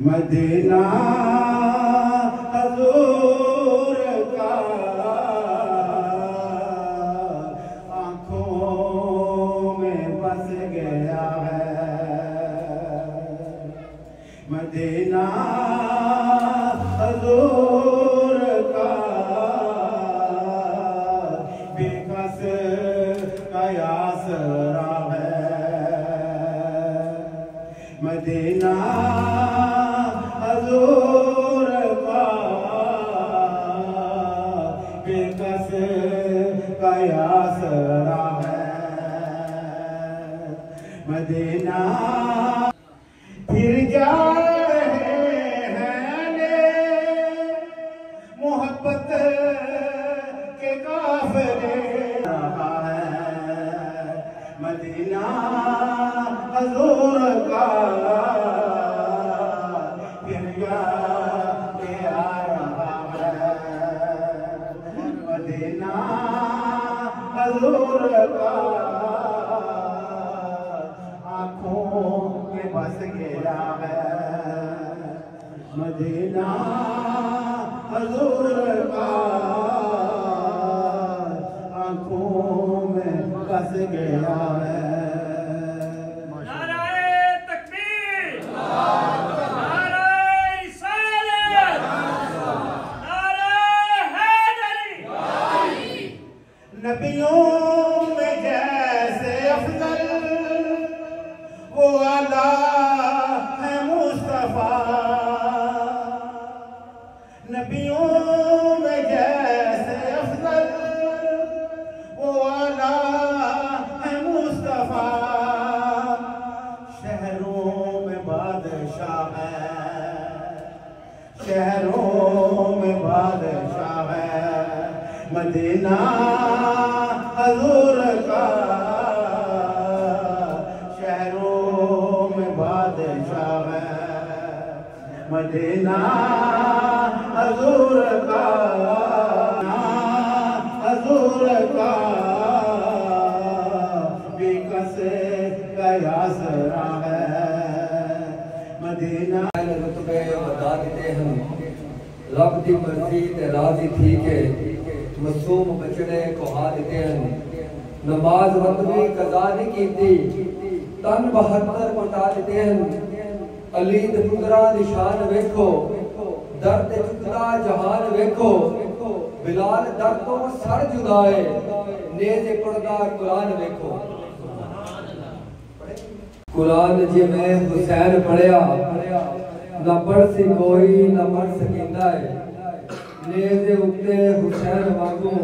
مدینہ حضور کا آنکھوں میں بس گیا ہے مدینہ حضور کا بے کس کا آسرا ہے مدینہ حضور کا بے کس کا آسرا ہے مدینہ پھر جا رہے ہیں محبت کے قافلے رہا ہے مدینہ حضور کا مدینہ حضور کا آنکھوں میں بس گیا ہے مدینہ حضور کا آنکھوں میں بس گیا ہے نبیوں میں جیسے افضل وہ اعلیٰ ہے مصطفیٰ نبیوں میں جیسے افضل وہ اعلیٰ ہے مصطفیٰ شہروں میں بادشاہ ہے شہروں میں بادشاہ ہے مدینہ حضور کا شہروں میں بادشاہ ہے مدینہ حضور کا حضور کا بے کس کا آسرا ہے مدینہ رتبے بتا دیتے ہیں رب دی مرضی تے راضی تھی کہ معصوم بچڑے کو ہا دیتے ہیں نماز وقت بھی قضا نہیں کیتی تن 72 پٹا دیتے ہیں علی دے پترا نشان ویکھو درد چکتا جہان ویکھو بلال درد تو سر جدائے نیزے پڑھدا قرآن ویکھو قرآن جی میں حسین پڑھیا نہ پڑھ سی کوئی نہ پڑھ سکیندا ہے نیزے اکتے حسین واگوں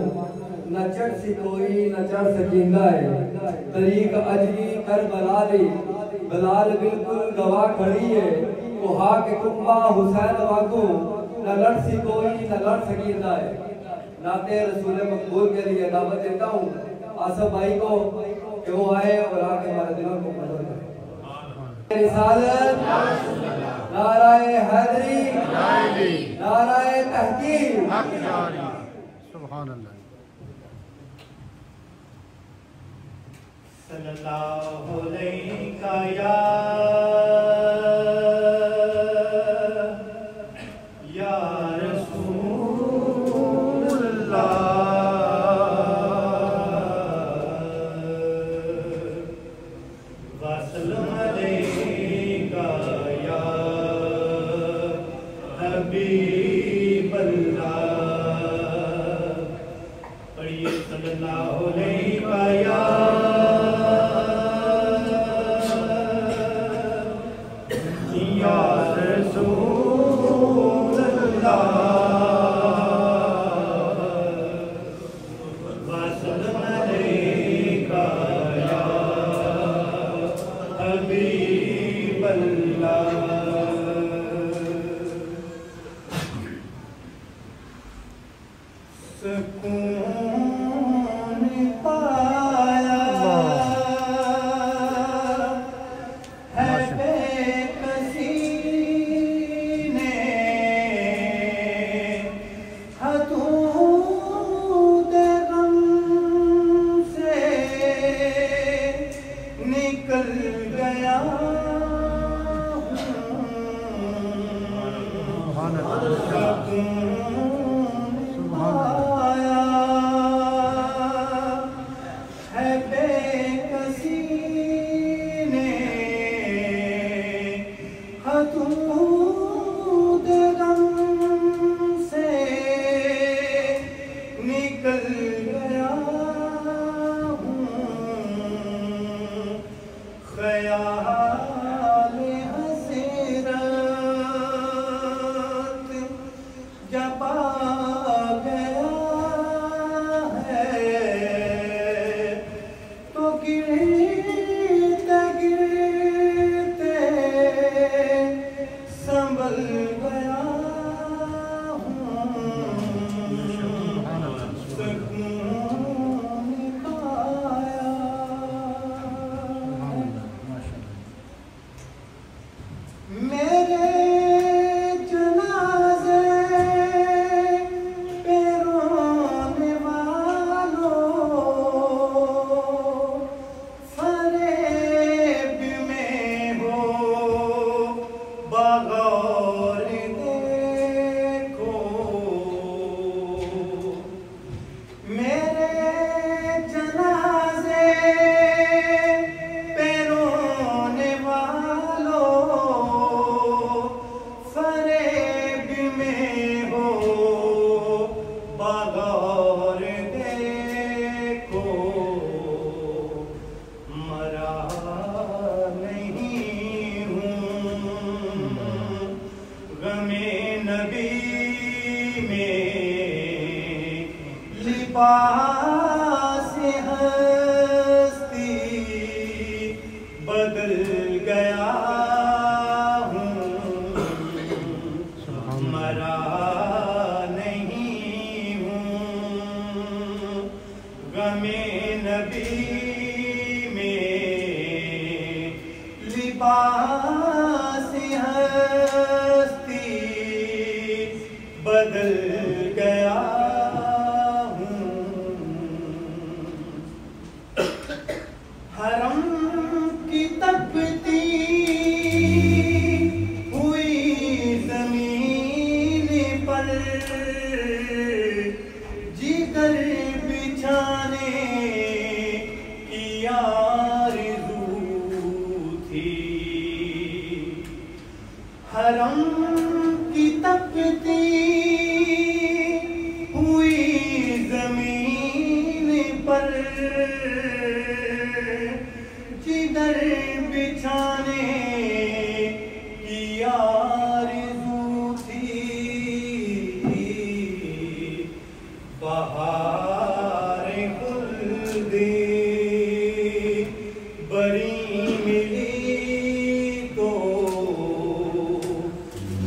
نہ چڑھ سی کوئی نہ چڑھ سکیندا ہے طریق عجلی کربلا لی بلال بالکل گواہ کھڑی ہے کوہا کے کنبہ حسین واگوں نہ لڑ سی کوئی نہ لڑ سکیندا ہے ناتے رسول مقبول کے لیے دعوت دیتا ہوں آصف بھائی کو کہ وہ آئے اور آگے ہمارے دلوں کو مدد کریں رسالت نعرہ حیدری نعرہ تحقیق سبحان اللہ صلی اللہ علیہ یا رسول اللہ وسلم علیکہ یا حبیب اللہ پڑھیے صلی اللہ علیہ یا حبیب اللہ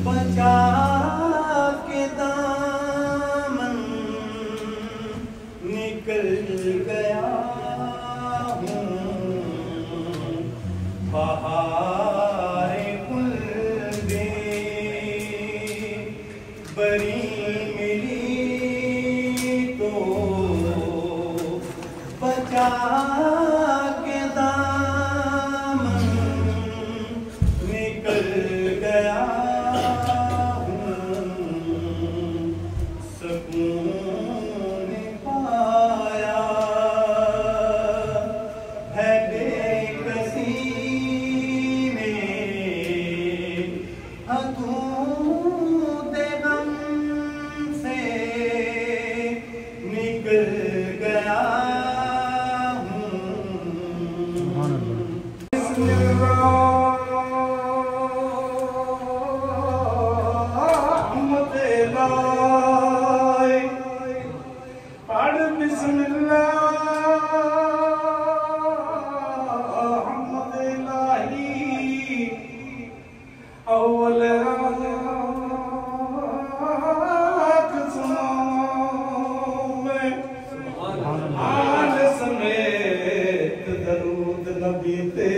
بچا اول راک سناؤں میں آل سمیت درود نبی تے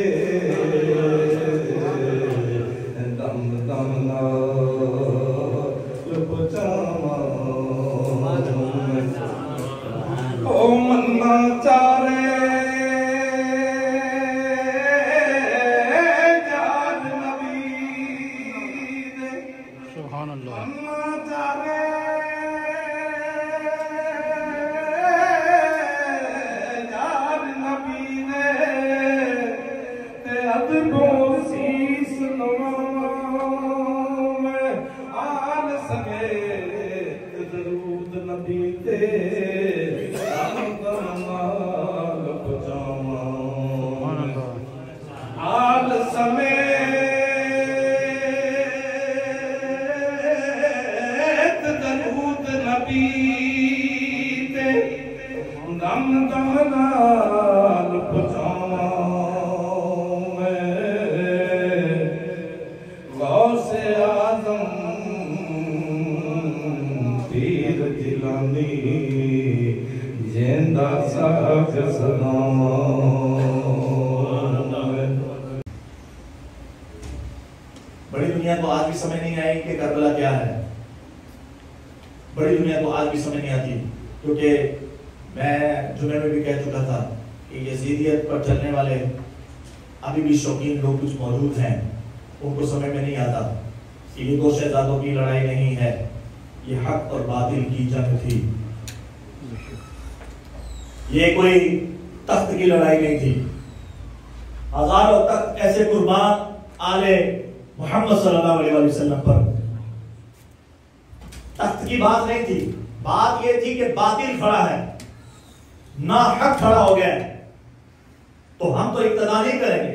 دم دم نال پچاواں او منا چارے سبحان اللہ بڑی دنیا کو آج بھی سمجھ نہیں آئی کہ کربلا کیا ہے. بڑی دنیا کو آج بھی سمجھ نہیں آتی، کیونکہ میں جمعے میں بھی کہہ چکا تھا کہ یزیدیت پر چلنے والے ابھی بھی شوقین لوگ کچھ موجود ہیں. ان کو سمجھ میں نہیں آتا کہ یہ دو شہزادوں کی لڑائی نہیں ہے، یہ حق اور باطل کی جنگ تھی. یہ کوئی تخت کی لڑائی نہیں تھی. ہزاروں تخت ایسے قربان آلے محمد صلی اللہ علیہ وسلم پر. تخت کی بات نہیں تھی، بات یہ تھی کہ باطل کھڑا ہے، نا حق کھڑا ہو گیا ہے، تو ہم تو اقتدا نہیں کریں گے،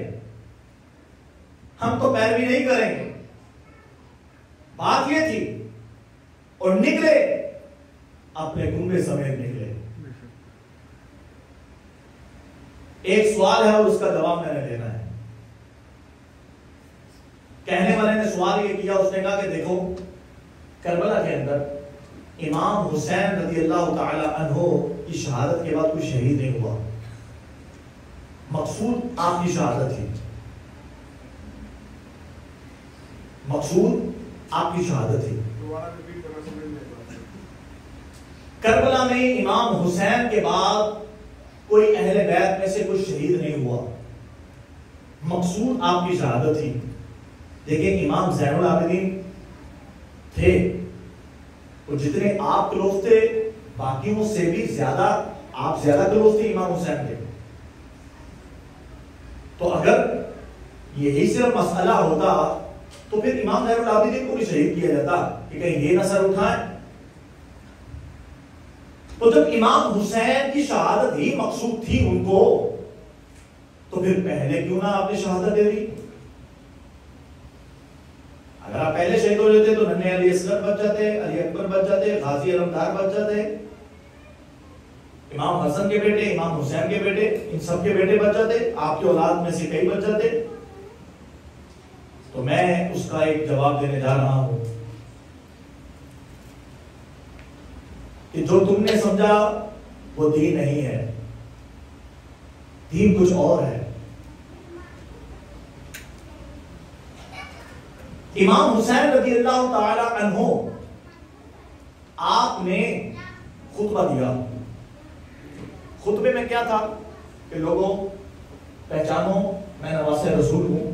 ہم تو پیروی نہیں کریں گے. بات یہ تھی. اور نکلے اپنے کنبے سمیت نکلے. ایک سوال ہے اور اس کا جواب میں نے دینا ہے. کہنے والے نے سوال یہ کیا، اس نے کہا کہ دیکھو کربلا کے اندر امام حسین رضی اللہ تعالی عنہ کی شہادت کے بعد کوئی شہید نہیں ہوا. مقصود آپ کی شہادت تھی، مقصود آپ کی شہادت تھی. کربلا میں امام حسین کے بعد کوئی اہل بیت میں سے کوئی شہید نہیں ہوا. مقصود آپ کی شہادت تھی. دیکھیں امام زین العابدین تھے، اور جتنے آپ کلوز تھے باقیوں سے بھی زیادہ آپ زیادہ کلوز تھے امام حسین تھے. تو اگر یہی صرف مسئلہ ہوتا تو پھر امام زین العابدین کو بھی شہید کیا جاتا کہ کہیں یہ نہ سر اٹھائیں. تو جب امام حسین کی شہادت ہی مقصود تھی ان کو، تو پھر پہلے کیوں نہ آپ نے شہادت دے دی؟ اگر آپ پہلے شہید ہو جاتے تو ننھے علی اصغر بچ جاتے، علی اکبر بچ جاتے، غازی علمدار بچ جاتے، امام حسن کے بیٹے، امام حسین کے بیٹے، ان سب کے بیٹے بچ جاتے، آپ کی اولاد میں سے کئی بچ جاتے. تو میں اس کا ایک جواب دینے جا رہا ہوں کہ جو تم نے سمجھا وہ دین نہیں ہے، دین کچھ اور ہے. امام حسین رضی اللہ تعالی عنہ آپ نے خطبہ دیا. خطبے میں کیا تھا کہ لوگوں پہچانو میں نواسہ رسول ہوں،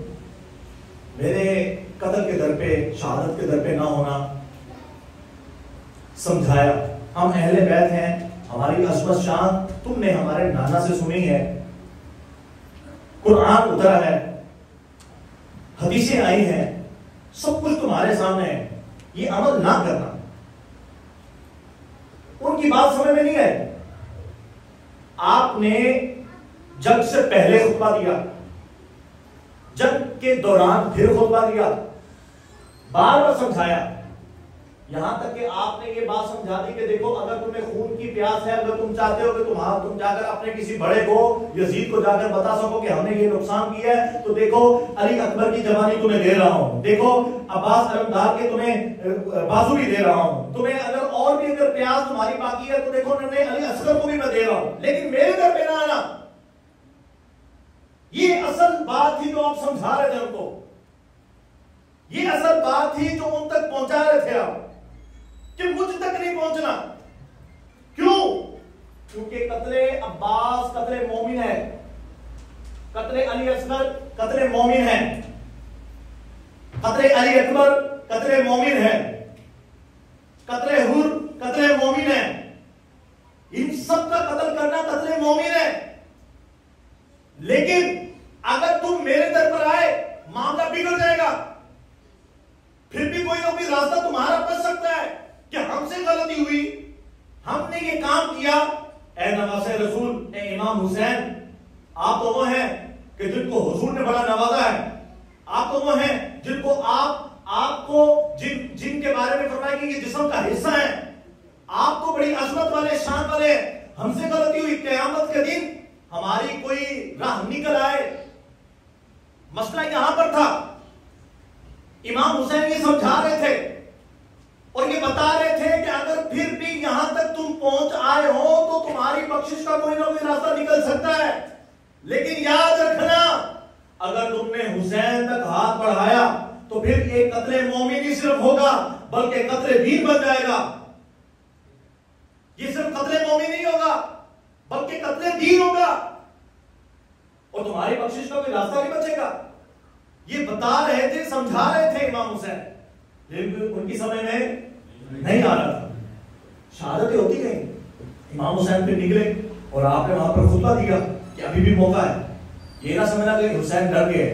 میرے قتل کے در پہ، شہادت کے در پہ نہ ہونا. سمجھایا ہم اہل بیت ہیں، ہماری عظمت شان تم نے ہمارے نانا سے سنی ہے، قرآن اترا ہے، حدیثیں آئی ہیں، سب کچھ تمہارے سامنے ہے، یہ عمل نہ کرنا. ان کی بات سمجھ میں نہیں آئی. آپ نے جنگ سے پہلے خطبہ دیا، جنگ کے دوران پھر خطبہ دیا، بار بار سمجھایا یہاں تک کہ آپ نے یہ بات سمجھا دی کہ دیکھو اگر تمہیں خون کی پیاس ہے, اگر تم چاہتے ہو کہ تم جا کر اپنے کسی بڑے کو, یزید کو جا کر بتا سکو کہ ہم نے یہ نقصان کیا ہے, تو دیکھو علی اکبر کی جوانی تمہیں دے رہا ہوں, دیکھو عباس علمدار کے تمہیں بازو بھی دے رہا ہوں, تمہیں اگر اور بھی اگر پیاس تمہاری باقی ہے تو دیکھو میں علی اصغر کو بھی میں دے رہا ہوں, لیکن میرے گھر پہ نہ آنا. یہ اصل بات تھی جو آپ سمجھا رہے تھے ان کو, یہ اصل بات تھی جو ان تک پہنچا رہے تھے آپ, کہ مجھ تک نہیں پہنچنا. کیوں؟ کیونکہ قتل عباس قتل مومن ہے, قتل علی اصغر قتل مومن ہے, قتل علی اکبر قتل مومن ہے, قتل حر قتل مومن ہے. ان سب کا قتل کرنا قتل مومن ہے. لیکن اگر تم میرے در پر آئے معاملہ بگڑ جائے گا. پھر بھی کوئی نہ کوئی راستہ تمہارا بچ سکتا ہے کہ ہم سے غلطی ہوئی, ہم نے یہ کام کیا. اے نواسے رسول, اے امام حسین, آپ تو وہ ہیں کہ جن کو حضور نے بڑا نوازا ہے. آپ تو وہ ہیں جن کو آپ کو جن کے بارے میں فرمایا کہ یہ جسم کا حصہ ہے. آپ کو بڑی عظمت والے, شان والے. ہم سے غلطی ہوئی, قیامت کے دن ہماری کوئی راہ نکل آئے. مسئلہ یہاں پر تھا. امام حسین یہ سمجھا رہے تھے اور یہ بتا رہے تھے کہ اگر پھر بھی یہاں تک تم پہنچ آئے ہو تو تمہاری بخشش کا کوئی نہ کوئی راستہ نکل سکتا ہے. لیکن یاد رکھنا, اگر تم نے حسین تک ہاتھ بڑھایا تو پھر ایک قتل مومن ہی صرف ہوگا بلکہ قتل دین بن جائے گا. یہ صرف قتل مومن نہیں ہوگا بلکہ قتل دین ہوگا, اور تمہاری بخشش کا کوئی راستہ نہیں بچے گا. یہ بتا رہے تھے, سمجھا رہے تھے امام حسین, لیکن ان کی سمجھ میں نہیں آ رہا تھا. شہادتیں ہوتی گئیں. امام حسین پہ نکلے اور آپ نے وہاں پر خطبہ دیا کہ ابھی بھی موقع ہے. یہ نہ سمجھنا کہ حسین ڈر گئے,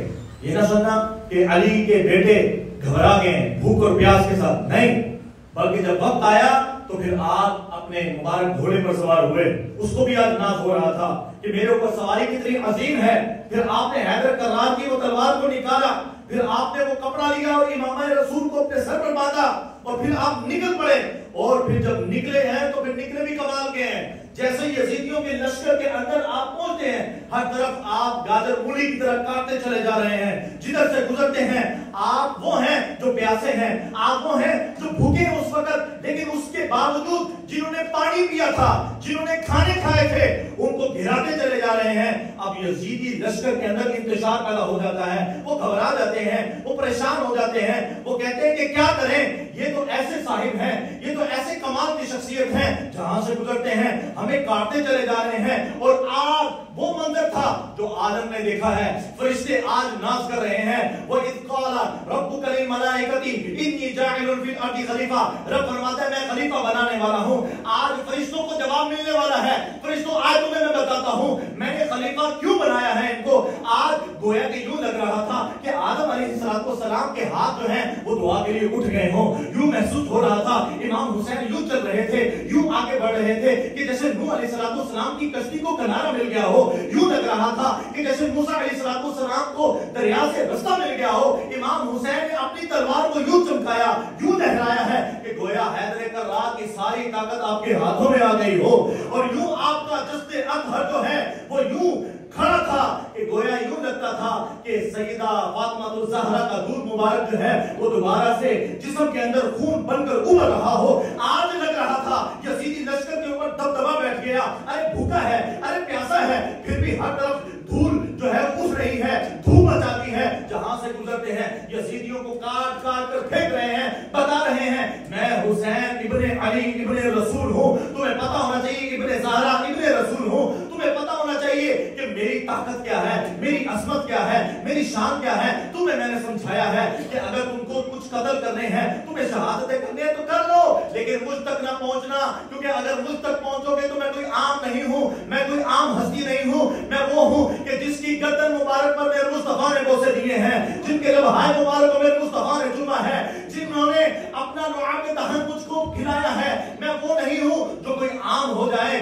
یہ نہ سمجھنا کہ علی کے بیٹے گھبرا گئے بھوک اور پیاس کے ساتھ, نہیں, بلکہ جب وقت آیا تو پھر آپ اپنے مبارک گھوڑے پر سوار ہوئے. اس کو بھی آج ناز ہو رہا تھا کہ میرے اوپر سواری کتنی عظیم ہے. پھر آپ نے حیدر کرار کی وہ تلوار کو نکالا, پھر آپ نے وہ کپڑا لیا اور امامہ رسول کو اپنے سر پر باندھا, اور پھر آپ نکل پڑے. اور پھر جب نکلے ہیں تو پھر نکلے بھی کمال کے ہیں. جیسے یزیدیوں کے لشکر کے اندر آپ پہنچتے ہیں, ہر طرف آپ گاجر مولی کی طرح کاٹتے چلے جا رہے ہیں. جدھر سے گزرتے ہیں آپ وہ ہیں جو پیاسے ہیں, آپ وہ ہیں جو بھوکے ہیں اس وقت, لیکن اس کے باوجود جنہوں نے پانی پیا تھا, جنہوں نے کھانے کھائے تھے, ان کو گھراتے چلے جا رہے ہیں. اب یزیدی لشکر کے اندر انتشار پیدا ہو جاتا ہے, وہ گھبرا جاتے ہیں, وہ پریشان ہو جاتے ہیں, وہ کہتے ہیں کہ کیا کریں, یہ تو ایسے صاحب ہیں, یہ تو ایسے کمال کی شخصیت ہیں, جہاں سے گزرتے ہیں ہمیں کاٹتے چلے جا رہے ہیں. اور آج وہ منظر تھا جو عالم نے دیکھا ہے. فرشتے آج ناز کر رہے ہیں, وَإِذْ قَالَ رَبُّكَ لِلْمَلَائِكَةِ إِنِّي جَاعِلٌ فِي الْأَرْضِ خَلِيفَةً. رب فرماتا ہے میں خلیفہ بنانے والا ہوں. آج فرشتوں کو جواب ملنے والا ہے. فرشتوں آج تمہیں میں بتاتا ہوں میں نے خلیفہ کیوں بنایا ہے ان کو. آج گویا کہ یوں لگ رہا تھا کہ آدم علیہ السلام کے ہاتھ جو ہیں وہ دعا کے لیے اٹھ گئے ہوں. یوں محسوس ہو رہا تھا امام حسین یوں چل رہے تھے, یوں آگے بڑھ رہے تھے کہ جیسے نوح علیہ السلام کی کشتی کو کنارہ مل گیا ہو. یوں لگ رہا تھا کہ جیسے موسیٰ علیہ السلام کو دریا سے رستہ مل گیا ہو. امام حسین نے اپنی تلوار کو یوں چمکایا, یوں لہرایا ہے کہ گویا حیدر کرار کی ساری طاقت آپ کے ہاتھوں میں آ گئی ہو. اور یوں آپ کا جسد اطہر جو ہے وہ یوں کھڑا تھا کہ گویا یوں لگتا تھا کہ سیدہ فاطمہ الزہرا کا دودھ مبارک جو ہے وہ دوبارہ سے جسم کے اندر خون بن کر ابل رہا ہو. آج لگ رہا تھا یزیدی لشکر کے اوپر دبدبا بیٹھ گیا. ارے بھوکا ہے, ارے پیاسا ہے, پھر بھی ہر طرف دھول جو ہے اٹھ رہی ہے, دھوم مچاتی ہے. جہاں سے گزرتے ہیں یزیدیوں کو کاٹ کاٹ کر پھینک رہے ہیں, بتا رہے ہیں میں حسین ابن علی ابن رسول ہوں. تمہیں پتا ہونا چاہیے ابن زہرا ابن رسول ہوں. تمہیں پتا ہونا چاہیے کہ میری طاقت کیا ہے, میری عظمت کیا ہے, میری شان کیا ہے. تمہیں میں نے سمجھایا ہے کہ اگر تم کو کچھ قتل کرنے ہیں, تمہیں شہادتیں کرنی ہے تو کر لو, لیکن مجھ تک نہ پہنچنا, کیونکہ اگر مجھ تک پہنچو گے تو میں کوئی عام نہیں ہوں, میں کوئی عام ہستی نہیں ہوں. میں وہ ہوں کہ جس کی گردن مبارک پر میرے مصطفیٰ نے بوسے دیے ہیں, جن کے لبہائے مبارک پر میرے مصطفیٰ نے چوما ہے, جنہوں نے اپنا لعاب دہن مجھ کو کھلایا ہے. میں وہ نہیں ہوں جو کوئی عام ہو جائے,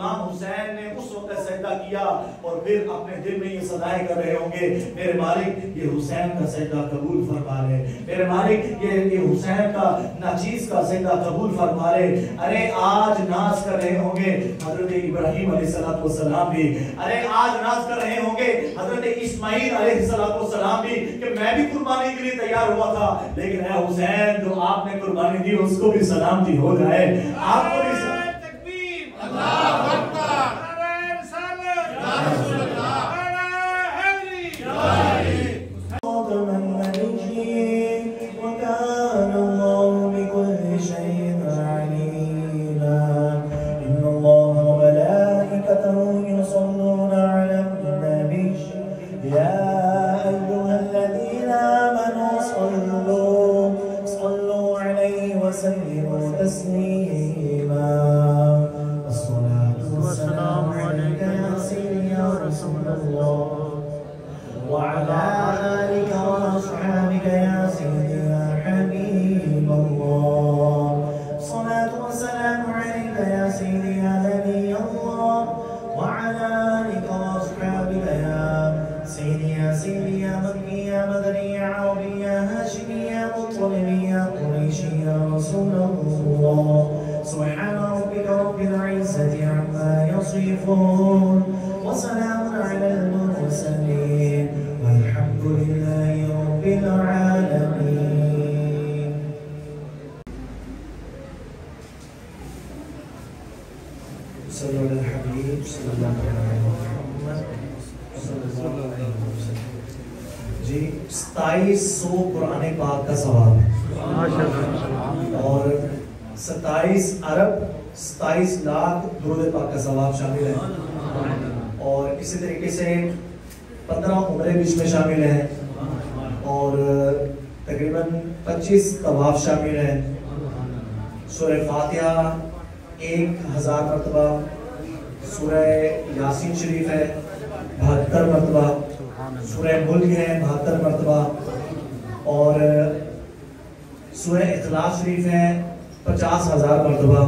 امام حسین نے اس وقت سجدہ کیا اور پھر اپنے دل میں یہ صدائیں کر رہے ہوں گے میرے مالک یہ حسین کا سجدہ قبول فرما لے، میرے مالک یہ حسین کا ناچیز کا سجدہ قبول فرما لے۔ ارے آج ناز کر رہے ہوں گے حضرت ابراہیم علیہ السلام بھی، ارے آج ناز کر رہے ہوں گے حضرت اسماعیل علیہ السلام بھی کہ میں بھی قربانی کے لیے تیار ہوا تھا، لیکن اے حسین جو آپ نے قربانی دی اس کو بھی سلامتی ہو جائے، آپ کو بھی تکبیر، اللہ اکبر، نعرہ رسالت، یا رسول اللہ، نعرہ حیدری، وكان الله بكل شيء عليما إن الله وملائكته يصلون على النبي يا أيها الذين آمنوا صلوا عليه وسلموا تسليما الصلاة والسلام عليك يا سيدي يا رسول الله وعلى آلك وأصحابك يا سيدي يا حبيب الله الصلاة والسلام عليك يا سيدي يا نبي الله وعلى آلك وأصحابك يا سيدي يا سيدي يا مكي يا مدني يا عربي يا هاشمي يا مطلبي يا قريشي يا رسول الله سبحان ربك رب العزة عما يصفون وسلام على المرسلين والحمد لله رب العالمين صلى على الحبيب صلى الله عليه محمد صلى الله عليه وسلم جی 2700 قرآن پاک کا ثواب اور 27 ارب 27 لاکھ درود پاک کا ثواب شامل ہے، اور اسی طریقے سے 15 عمرے بھی اس میں شامل ہیں، اور تقریباً 25 طواف شامل ہیں، سورہ فاتحہ 1000 مرتبہ، سورہ یاسین شریف ہے 72 مرتبہ، سورہ ملک ہے 72 مرتبہ، اور سورہ اخلاص شریف ہے 50,000 مرتبہ۔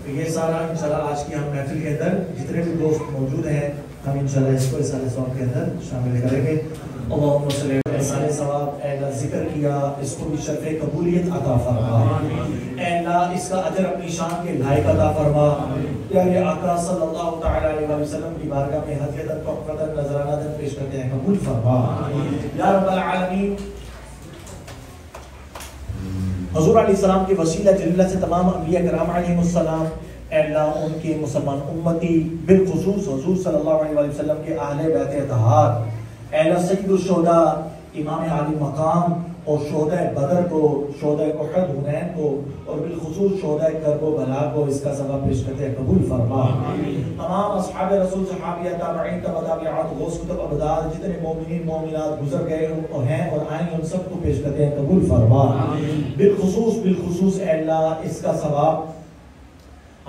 یہ سارا انشاءاللہ آج کی ہم محفل کے اندر جتنے بھی دوست موجود ہیں ہم انشاءاللہ اس کو رسالہ ثواب کے اندر شامل کریں گے۔ اللہم صلی اللہ رسالہ ثواب، اے اللہ ذکر کیا اس کو بھی شرف قبولیت عطا فرما، اے اللہ اس کا اجر اپنی شان کے لائق عطا فرما، پیارے آقا صلی اللہ تعالی علیہ وسلم کی بارگاہ میں ہدیۃ تحفۃ نذرانہ پیش کرتے ہیں، قبول فرما یا رب العالمین۔ حضور علیہ السلام کے وسیلہ جلیلہ سے تمام انبیاء کرام علیہ السلام، اے اللہ ان کے مسلمان امتی بالخصوص حضور صلی اللہ علیہ وسلم کے اہل بیت اطہار، اے اللہ سید الشہداء امام عالی مقام اور شہداء بدر کو، شہداء احد حنین کو، اور بالخصوص شہداء کرب و بلا کو اس کا ثواب پیش کرتے ہیں، قبول فرما۔ تمام اصحاب رسول صحابہ تابعین تبع تابعات غوث کتب ابدال جتنے مومنین مومنات گزر گئے ہیں اور آئیں ان سب کو پیش کرتے ہیں، قبول فرما۔ بالخصوص اے اللہ اس کا ثواب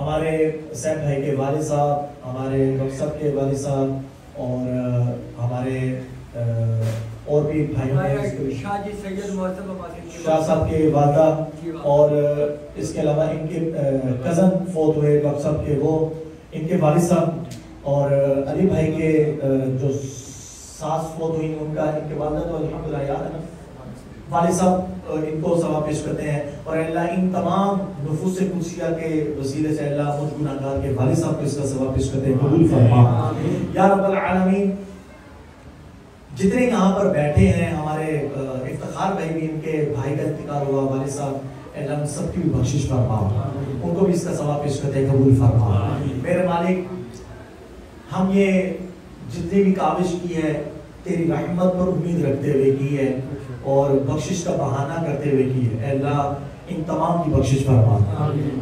ہمارے سید بھائی کے والد صاحب، ہمارے مقصد کے والد صاحب اور ہمارے اور بھی بھائیوں نے شاہ صاحب کے والدہ، اور اس کے علاوہ ان کے کزن فوت ہوئے ڈاکٹر صاحب کے، وہ ان کے والد صاحب، اور علی بھائی کے جو ساس فوت ہوئی ان کا، ان کے والدہ تو الحمدللہ یاد ہے نا، والد صاحب ان کو ثواب پیش کرتے ہیں، اور اللہ ان تمام نفوس قدسیہ کے وسیلے سے اللہ مجھ گناہگار کے والد صاحب کو اس کا ثواب پیش کرتے ہیں، قبول فرما یا رب العالمین۔ جتنے یہاں پر بیٹھے ہیں ہمارے افتخار بھائی بھی، ان کے بھائی کا انتقال ہوا، والد صاحب، اللہ ان سب کی بھی بخشش فرما، ان کو بھی اس کا ثواب پیش کرتے ہیں، قبول فرما میرے مالک۔ ہم یہ جتنی بھی کاوش کی ہے تیری رحمت پر امید رکھتے ہوئے کی ہے اور بخشش کا بہانہ کرتے ہوئے کی ہے، اے اللہ ان تمام کی بخشش فرما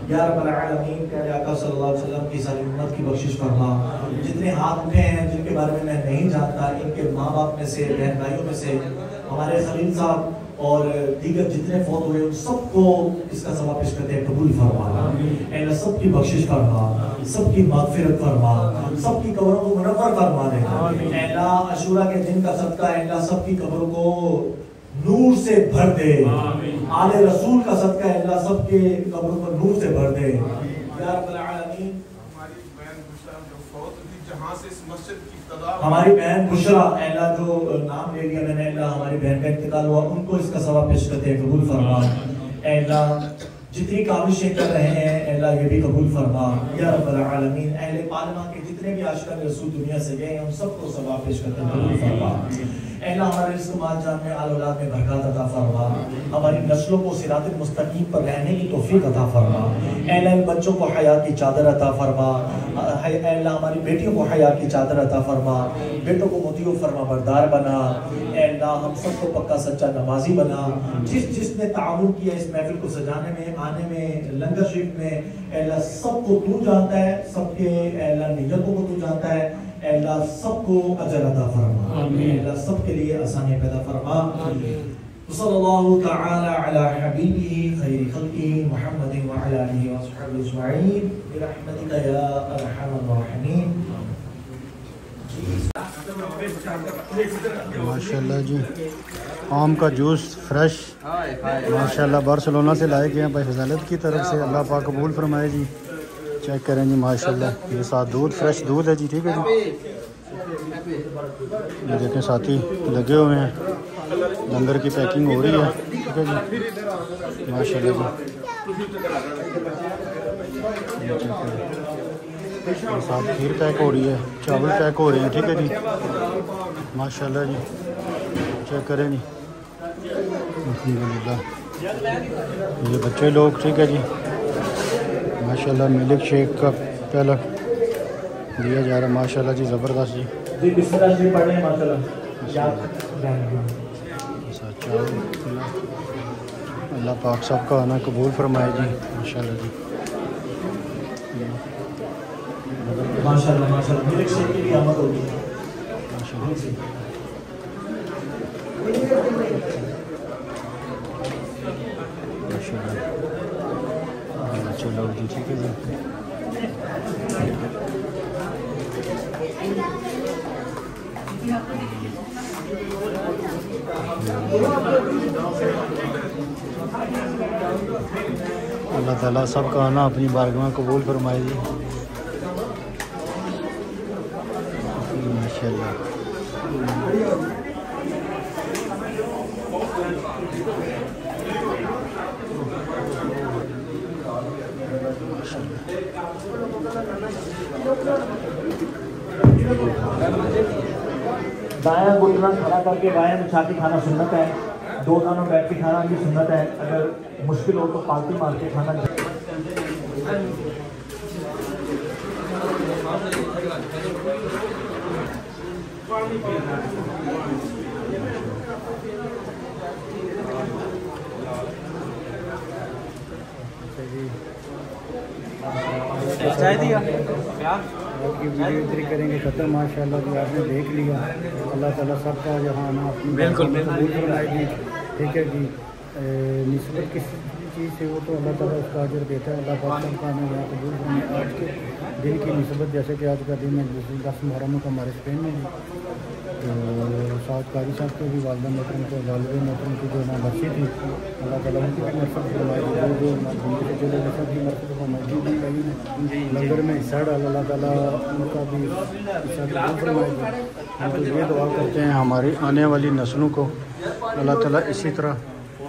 یا رب العالمین۔ پیارے آقا صلی اللہ علیہ وسلم کی ساری امت کی بخشش فرما۔ جتنے ہاتھ اٹھے ہیں جن کے بارے میں میں نہیں جانتا، ان کے ماں باپ میں سے، بہن بھائیوں میں سے، ہمارے خلیل صاحب اور دیگر جتنے فوت ہوئے ان سب کو اس کا ثواب پیش کرتے ہیں، قبول فرما اے اللہ، سب کی بخشش فرما، سب کی مغفرت فرما، سب کی قبروں کو منور فرما دے اے اللہ۔ عاشورہ کے دن کا صدقہ اے اللہ سب کی قبروں کو نور سے بھر دے، آل رسول کا صدقہ اے اللہ سب کے قبروں کو نور سے بھر دے یا رب العالمین۔ ہماری بہن بشرا اللہ جو نام لے لیا میں نے اللہ ہماری بہن کا انتقال ہوا ان کو اس کا ثواب پیش کرتے ہیں قبول فرما اللہ جتنی کاوشیں کر رہے ہیں اللہ یہ بھی قبول فرما یا رب العالمین اہل پارلمان کے جتنے بھی عاشقان رسول دنیا سے گئے ہیں ان سب کو ثواب پیش کرتے ہیں قبول فرما اللہ ہمارے رزق مال جان میں آل اولاد میں برکات عطا فرما ہماری نسلوں کو صراط المستقیم پر رہنے کی توفیق عطا فرما اللہ ان بچوں کو حیا کی چادر عطا فرما اللہ ہماری بیٹیوں کو حیا کی چادر عطا فرما بیٹوں کو مطیع و فرما بردار بنا اللہ ہم سب کو پکا سچا نمازی بنا جس نے تعاون کیا اس محفل کو سجانے میں آنے میں لنگر شریف میں اللہ سب کو تو جانتا ہے سب کے اللہ نیتوں کو تو جانتا ہے اللہ سب کو اجر عطا فرما اللہ سب کے لیے آسانی پیدا فرما صلی اللہ تعالی علی حبیبہ خیر خلقہ محمد وعلی آلہ وصحبہ اجمعین برحمتک یا ارحم الراحمین ماشاءاللہ جی آم کا جوس فریش ماشاءاللہ بارسلونا سے لائے گئے ہیں بھائی فضالت کی طرف سے اللہ پاک قبول فرمائے جی چیک کریں جی ماشاءاللہ یہ ساتھ دودھ فریش دودھ ہے جی ٹھیک ہے جی یہ دیکھیں ساتھی لگے ہوئے ہیں لنگر کی پیکنگ ہو رہی ہے ٹھیک ہے جی ماشاءاللہ جی ساتھ کھیر پیک ہو رہی ہے چاول پیک ہو رہے ہیں ٹھیک ہے جی ماشاءاللہ جی چیک کریں جی الحمدللہ یہ بچے لوگ ٹھیک ہے جی ماشاءاللہ ملک شیک کا پہلا دیا جا رہا ہے ماشاءاللہ جی زبردست جی جی بسم اللہ شریف پڑھ لیں ماشاءاللہ اللہ پاک سب کا آنا قبول فرمائے جی ماشاءاللہ جی ماشاءاللہ ماشاءاللہ ملک شیک کی بھی آمد ہوگی چلو جی ٹھیک ہے جی اللہ تعالیٰ سب کا آنا اپنی بارگاہ قبول فرمائے جی ماشاءاللہ دایاں گھٹنا کھڑا کر کے بایاں بچھا کے کھانا سنت ہے دو دانوں بیٹھ کے کھانا بھی سنت ہے اگر مشکل ہو تو پالتی مار کے کھانا آپ کی ویڈیو اتری کریں گے ختم ماشاءاللہ جی آپ نے دیکھ لیا اللہ تعالیٰ سب کا جہاں آنا اپنی قبول فرمائے گی ٹھیک ہے جی نسبت کسی چیز سے وہ تو اللہ تعالیٰ اس کا اجر دیتا ہے اللہ پاک سب کا آنا یہاں قبول فرمائے آج کے دن کی نسبت جیسے کہ آج کا دن ہے 10 محرم کا ہمارے اسپین میں تو سعد قاری صاحب کے بھی والدہ محترم کو والد محترم کی جو برسی تھی اللہ تعالیٰ ان کی بھی مرفت فرمائے جو سب کی مرفت فرمائے لنگر میں حصہ ڈال اللہ تعالیٰ ان کا بھی حصہ فرمائے گا ہم تو یہ دعا کرتے ہیں ہماری آنے والی نسلوں کو اللہ تعالیٰ اسی طرح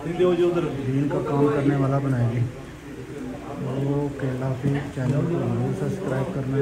دین کا کام کرنے والا بنائے گی اوکے اللہ حافظ چینل کو ضرور سبسکرائب کرنا